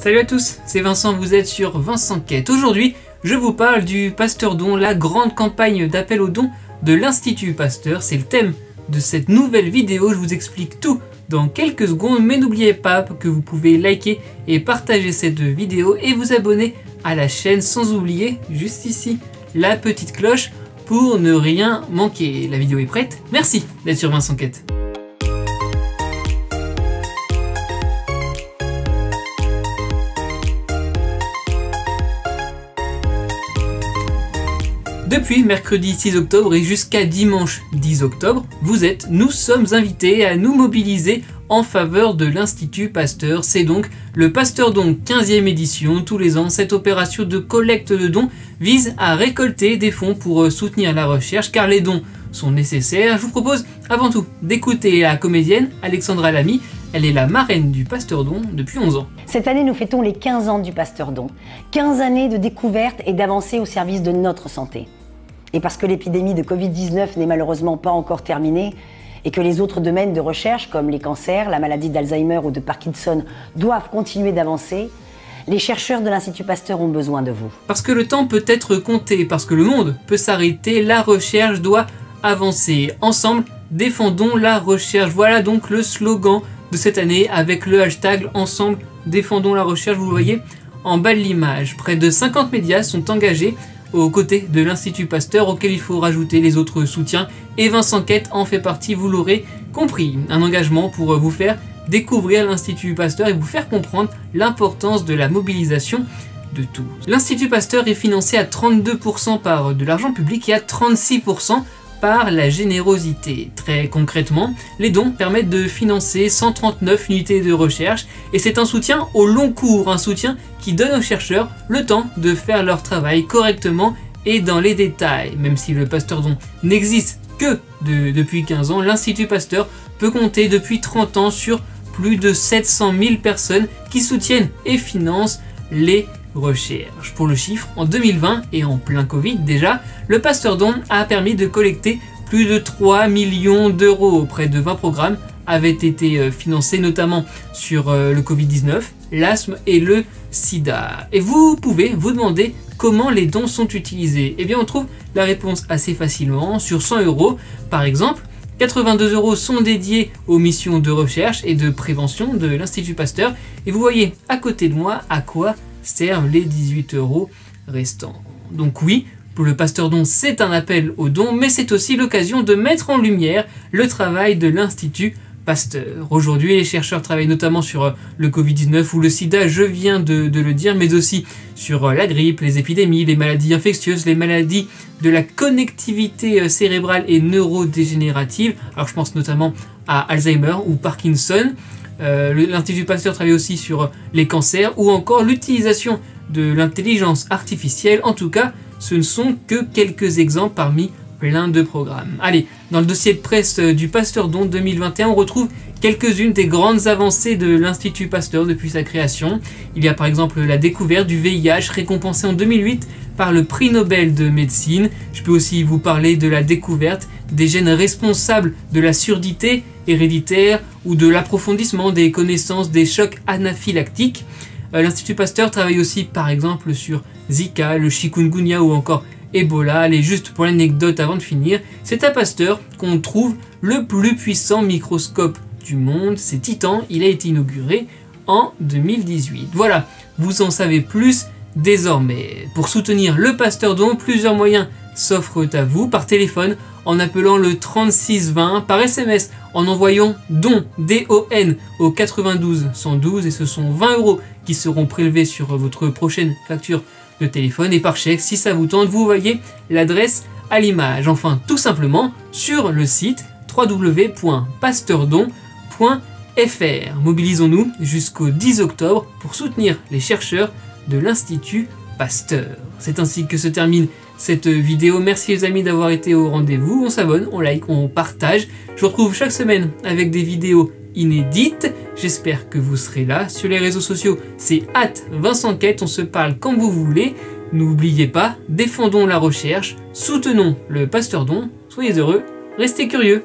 Salut à tous, c'est Vincent, vous êtes sur Vincent Quête. Aujourd'hui, je vous parle du Pasteur Don, la grande campagne d'appel aux dons de l'Institut Pasteur. C'est le thème de cette nouvelle vidéo, je vous explique tout dans quelques secondes, mais n'oubliez pas que vous pouvez liker et partager cette vidéo et vous abonner à la chaîne, sans oublier, juste ici, la petite cloche pour ne rien manquer. La vidéo est prête, merci d'être sur Vincent Quête. Depuis mercredi 6 octobre et jusqu'à dimanche 10 octobre, nous sommes invités à nous mobiliser en faveur de l'Institut Pasteur. C'est donc le Pasteur Don 15e édition. Tous les ans, cette opération de collecte de dons vise à récolter des fonds pour soutenir la recherche, car les dons sont nécessaires. Je vous propose avant tout d'écouter la comédienne Alexandra Lamy. Elle est la marraine du Pasteur Don depuis 11 ans. Cette année, nous fêtons les 15 ans du Pasteur Don. 15 années de découverte et d'avancée au service de notre santé. Et parce que l'épidémie de Covid-19 n'est malheureusement pas encore terminée et que les autres domaines de recherche comme les cancers, la maladie d'Alzheimer ou de Parkinson doivent continuer d'avancer, les chercheurs de l'Institut Pasteur ont besoin de vous. Parce que le temps peut être compté, parce que le monde peut s'arrêter, la recherche doit avancer. Ensemble, défendons la recherche. Voilà donc le slogan de cette année avec le hashtag Ensemble, défendons la recherche. Vous le voyez en bas de l'image. Près de 50 médias sont engagés aux côtés de l'Institut Pasteur, auquel il faut rajouter les autres soutiens, et Vincent Quête en fait partie, vous l'aurez compris. Un engagement pour vous faire découvrir l'Institut Pasteur et vous faire comprendre l'importance de la mobilisation de tous. L'Institut Pasteur est financé à 32% par de l'argent public et à 36% par la générosité. Très concrètement, les dons permettent de financer 139 unités de recherche et c'est un soutien au long cours, un soutien qui donne aux chercheurs le temps de faire leur travail correctement et dans les détails. Même si le Pasteur Don n'existe que depuis 15 ans, l'Institut Pasteur peut compter depuis 30 ans sur plus de 700 000 personnes qui soutiennent et financent les recherche. Pour le chiffre, en 2020 et en plein Covid déjà, le Pasteur Don a permis de collecter plus de 3 millions d'euros. Près de 20 programmes avaient été financés, notamment sur le Covid-19, l'asthme et le sida. Et vous pouvez vous demander comment les dons sont utilisés. Eh bien, on trouve la réponse assez facilement. Sur 100 euros, par exemple, 82 euros sont dédiés aux missions de recherche et de prévention de l'Institut Pasteur. Et vous voyez à côté de moi à quoi servent les 18 euros restants. Donc oui, pour le Pasteur Don, c'est un appel aux dons, mais c'est aussi l'occasion de mettre en lumière le travail de l'Institut Pasteur. Aujourd'hui, les chercheurs travaillent notamment sur le Covid-19 ou le sida, je viens de le dire, mais aussi sur la grippe, les épidémies, les maladies infectieuses, les maladies de la connectivité cérébrale et neurodégénérative. Alors je pense notamment à Alzheimer ou Parkinson. L'Institut Pasteur travaille aussi sur les cancers ou encore l'utilisation de l'intelligence artificielle. En tout cas, ce ne sont que quelques exemples parmi plein de programmes. Allez, dans le dossier de presse du Pasteur Don 2021, on retrouve quelques-unes des grandes avancées de l'Institut Pasteur depuis sa création. Il y a par exemple la découverte du VIH récompensée en 2008 par le prix Nobel de médecine. Je peux aussi vous parler de la découverte des gènes responsables de la surdité héréditaire ou de l'approfondissement des connaissances des chocs anaphylactiques. L'Institut Pasteur travaille aussi par exemple sur Zika, le chikungunya ou encore Ebola. Allez, juste pour l'anecdote avant de finir, c'est à Pasteur qu'on trouve le plus puissant microscope du monde, c'est Titan. Il a été inauguré en 2018. Voilà, vous en savez plus désormais. Pour soutenir le Pasteur Don, plusieurs moyens s'offrent à vous, par téléphone en appelant le 3620, par SMS en envoyant DON, D-O-N au 92 112 et ce sont 20 euros qui seront prélevés sur votre prochaine facture de téléphone, et par chèque si ça vous tente, vous voyez l'adresse à l'image. Enfin, tout simplement sur le site www.pasteurdon.fr. Mobilisons-nous jusqu'au 10 octobre pour soutenir les chercheurs de l'Institut Pasteur. C'est ainsi que se termine cette vidéo. Merci les amis d'avoir été au rendez-vous. On s'abonne, on like, on partage. Je vous retrouve chaque semaine avec des vidéos inédites. J'espère que vous serez là. Sur les réseaux sociaux, c'est @VincentQuête. On se parle quand vous voulez. N'oubliez pas, défendons la recherche, soutenons le Pasteur Don. Soyez heureux, restez curieux.